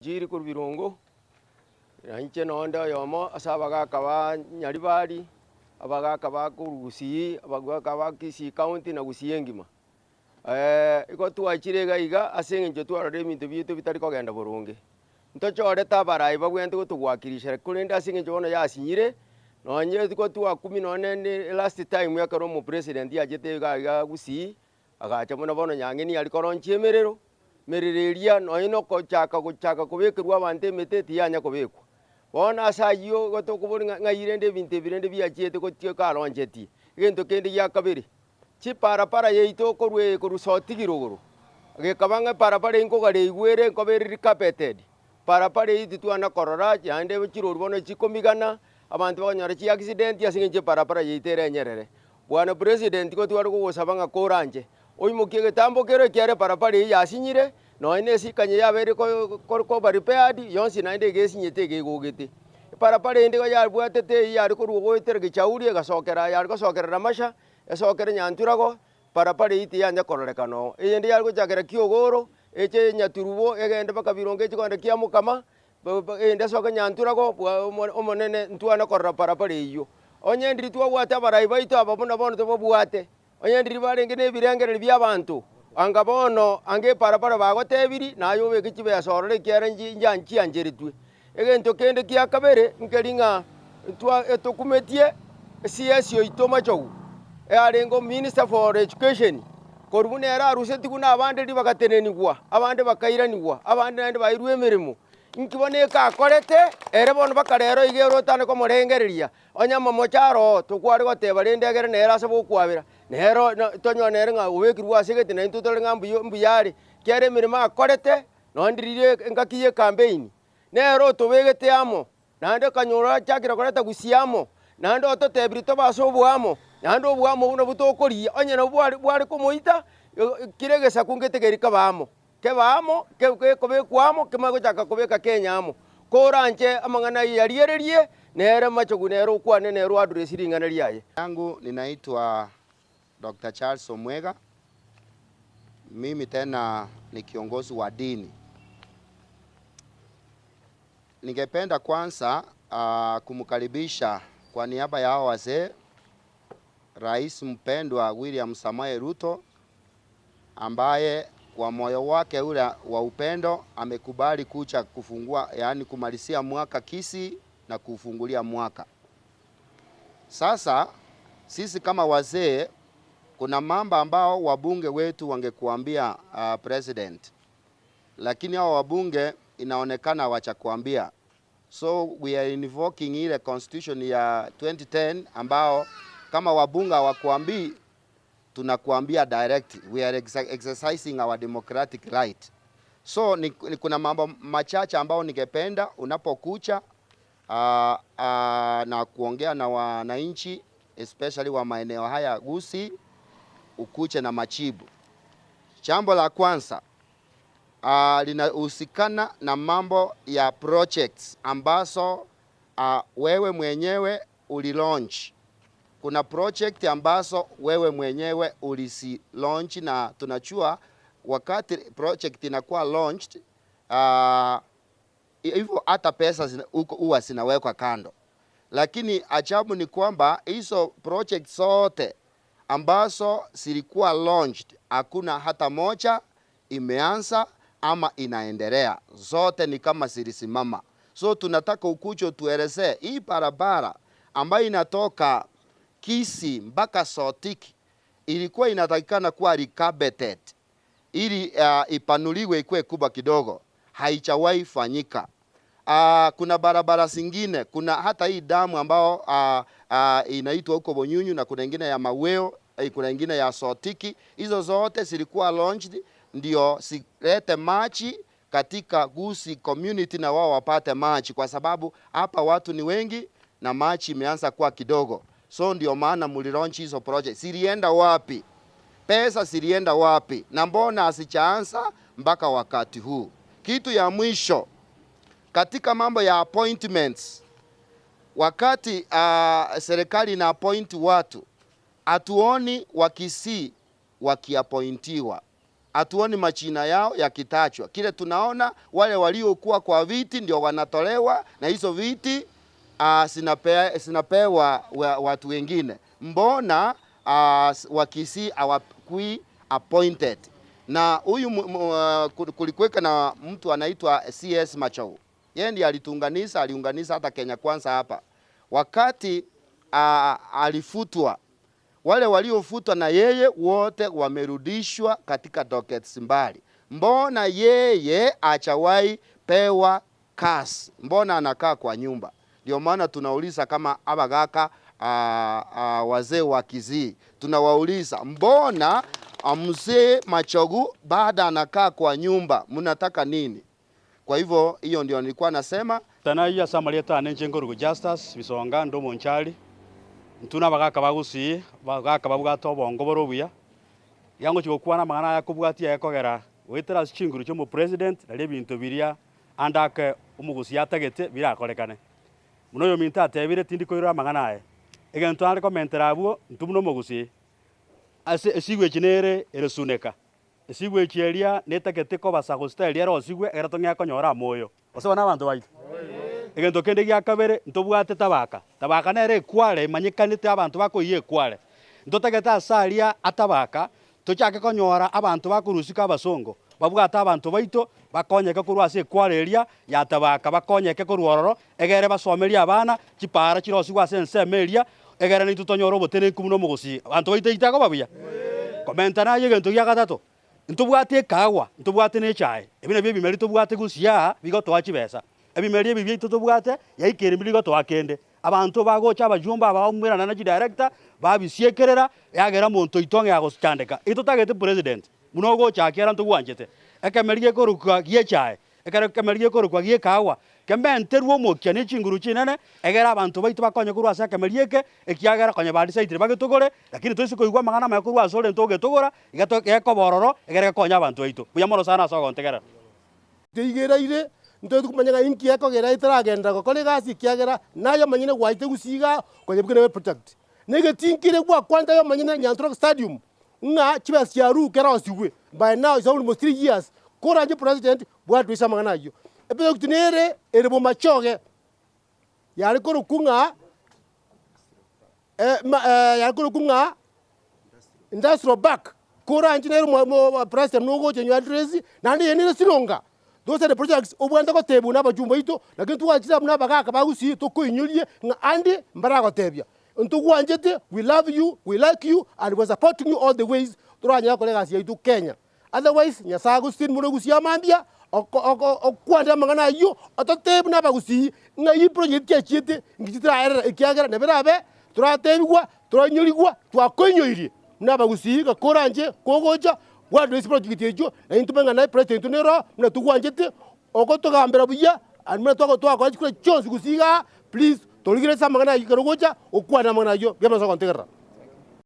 Jiri kurubirungu nanje nonda yomo asabaga kaba nyaribari abaga kaba kurusi abaga kaba Kisii county na Gusii ngima iko twachire gaiga asengenje twarore minto bieto bitari kogenda burunge ntochore tabarai bagwente gutugwakirisha kurenda asengenje bono yasinyire nonye tiko twa 14 last time yakaro mu president yajete gaiga Gusii agacha bono bono nyangeni ari koronchi emerero merereria noino guchaka kubekirwa abantu emeteti yanya kubekwa bona asayo gotokuburi ng'airende binte birende biachete gotie karonjeti gento kende ya kabiri chi para yeito korwe kurusotigirogoro gekabanga para inko gare igwere nkoberi carpeted para yiti twana korora yande bikirori bono chikomigana abantu bagonyara chi accident yasinge para yitere nyerere bwana president ko twari kugusabanga koranje oyimukie getambo kero kiare para yasinyire noine sikanye yabere ko bari peadi yonsi nainde gesinyete gegogete para inde yabwatete yari ko rugoitere gichauri gasokera yari gosokera masha esokera nyanturago para iti yanya kororekano eyende yari gochagera kiogoro eche nyaturubo egende bakabironge chikonde kiamukama ende soka nyanturago omonene ntwana korora para iyo onyendiri twabwate barai baito ababona bono tobobwate onyendiri barenge nebirengere by'abantu anga bono ange para bagotebiri nayo bekichibe yasorore kiere njanchi anjeritwe egento kende kia kabere nkeringa twa etokumetie CSO itoma chogu arengo minister for education korubune era aruseti kuna abande bagatenenigwa abande bakairanigwa abande nande bairwe emeremo nkibone ka korete ere bono bakarero igero tane ko morengereria onyama mocharo tukwari goteba rendegere nera sabo kwabira nero tonyonere nga ubekirwa segete na intutore nga mbuyari kere mirima akorete nondirire ngakiye campaign nero tubegete amo nande kanyora chakira koreta gusiamo nande ototebiri tobasobwamo nande obwamo buno butokori onyene bwari komoita kiregesa kungetegeri kabamo kebamo kobekwamo kemago chaka kobeka Kenya amo koranje amangana yariererie nere machogu nero kwane nero address ringana riaye yangu ninaitwa Dr. Charles Omwega. Mimi tena ni kiongozi wa dini. Ningependa kwanza kumkaribisha kwa niaba ya hao wazee Rais mpendwa William Samoei Ruto ambaye kwa moyo wake ule wa upendo amekubali kucha kufungua, yani kumalizia mwaka Kisii na kufungulia mwaka. Sasa sisi kama wazee kuna mambo ambao wabunge wetu wangekuambia president, lakini hao wabunge inaonekana wachakuambia. So we are invoking ile constitution ya 2010 ambao kama wabunge hawakuambii tunakuambia direct. We are exercising our democratic right. So kuna mambo machache ambao ningependa unapokucha na kuongea na wananchi especially wa maeneo haya Gusii ukuche na machibu. Jambo la kwanza linahusikana na mambo ya projects ambazo wewe mwenyewe ulilaunch. Kuna project ambazo wewe mwenyewe ulisi launch na tunachua wakati project inakuwa launched hivyo hata pesa huwa zinawekwa kando. Lakini ajabu ni kwamba hizo project zote ambazo zilikuwa launched hakuna hata moja imeanza ama inaendelea. Zote ni kama zilisimama. So tunataka ukucho tuelezee hii barabara ambayo inatoka Kisii mpaka Sotiki ilikuwa inatakikana kuwa recarpeted ili ipanuliwe ikuwe kubwa kidogo, haijawahi fanyika. Kuna barabara zingine, kuna hata hii damu ambao inaitwa huko Bonyunyu na kuna ingine ya Maweo, kuna ingine ya Sotiki. Hizo zote zilikuwa launched ndio silete maji katika Gusii community na wao wapate maji, kwa sababu hapa watu ni wengi na maji imeanza kuwa kidogo. So ndio maana mulilaunch hizo project. Silienda wapi? Pesa silienda wapi? Na mbona asichaanza mpaka wakati huu? Kitu ya mwisho katika mambo ya appointments, wakati serikali na appoint watu, hatuoni wa Kisii wakiappointiwa. hatuoni majina yao yakitachwa. Kile tunaona wale waliokuwa kwa viti ndio wanatolewa, na hizo viti sinapewa watu wengine. Mbona wakisi hawakui appointed? Na huyu kulikuweka na mtu anaitwa CS Machogu, yeye ndiye aliunganisha hata Kenya Kwanza hapa. Wakati alifutwa, wale waliofutwa na yeye wote wamerudishwa katika dockets mbali. Mbona yeye achawai pewa kasi? Mbona anakaa kwa nyumba? Ndio maana tunauliza kama abagaka wazee wa Kisii, tunawauliza mbona mzee Machogu baada anakaa kwa nyumba, mnataka nini? Kwa hivyo hiyo ndio nilikuwa nasema. Tanaiya samalieta nenje ngorugo Justus bisonga ndo monchali ntuna bagaka bagusi bagaka babugato bongo borobuya yango chigokwana magana yakubwatia yakogera wetera chinguru cyo mu president na lebinto biria andake umugusi yatagete birakorekane muno yo minta atebire tindi koira magana aye egento ari komentera abuo ntumuno mugusi ase esigwe chinere eresuneka esigwe chieria netagete ko basagostelia rosigwe eratongia konyora moyo osebana abantu baitu egento kende gya kabere ntobwate tabaka nere kware manyikanite abantu bakoiye kware ntotageta asaria atabaka tochake konyora abantu bakurusika abasongo babwata abantu baito bakonyeke kurwa ase kwareria ya tabaka bakonyeke kurwororo egere basomeria abana chipara chirosigwa ase nsemeria egere nitutonyora obotene kumuno mugusi abantu baito itago babuya komentana yegento gya gatatu ntobwate kawa ntobwate ne chai ebine bye bimeri tobwate gusia bigoto achibesa ebimeri ebi byito tobwate yaikere bigoto akende abantu bagocha abajumba abamwera na director babisiekerera yagera muntu itonge yagosyandeka itotagete president muno gocha akera ntogwanjete ekemerie korukwa gie chai ekemerie korukwa gie kawa kementerwo mokya ne chinguru chinene egera abantu baito bakonye kurwa asa kemerieke ekiagera konye badi site bagitogore lakini toisi koigwa magana makurwa asore ntogetogora igatoke bororo egere konya abantu baito buya mono sana asogo ntegera ndigeraire nto tukumanyanga inki yakogera itaragenda gukora gasi kiagera nayo manyine gwaite gusiga konye bwire protect nege tinkire gwa kwanda yo manyine Nyantorok Stadium nga chibasi ya ru kera osigwe by now it's almost 3 years koranje president bwa twisa magana yo epedo kutinere erebo machoge yari koru kunga yari koru kunga industrial back koranje nero mo president no go chenyu address nandi yenire silonga those are the projects obwanda ko tebu na bajumba ito lakini tuwachira muna bagaka bagusi to koinyulie nga andi mbarago tebya ntugwanjete we love you we like you and we supporting you all the ways turanya kolega sia itu Kenya otherwise nyasago sin muno gusia mambia okwanda mangana yo ototebu na bagusi nga yi project ya chite ngitira era ikiagera na berabe turatebwa turanyuligwa twakonyoirie na bagusi ga koranje kogoja wadu isi project yejo na intubenga na president nero na tugwanjete okotogambera buya and mna twako chikure chonsi gusiga please toligire samangana yikarogoja okwana mangana yo byamaso kontegera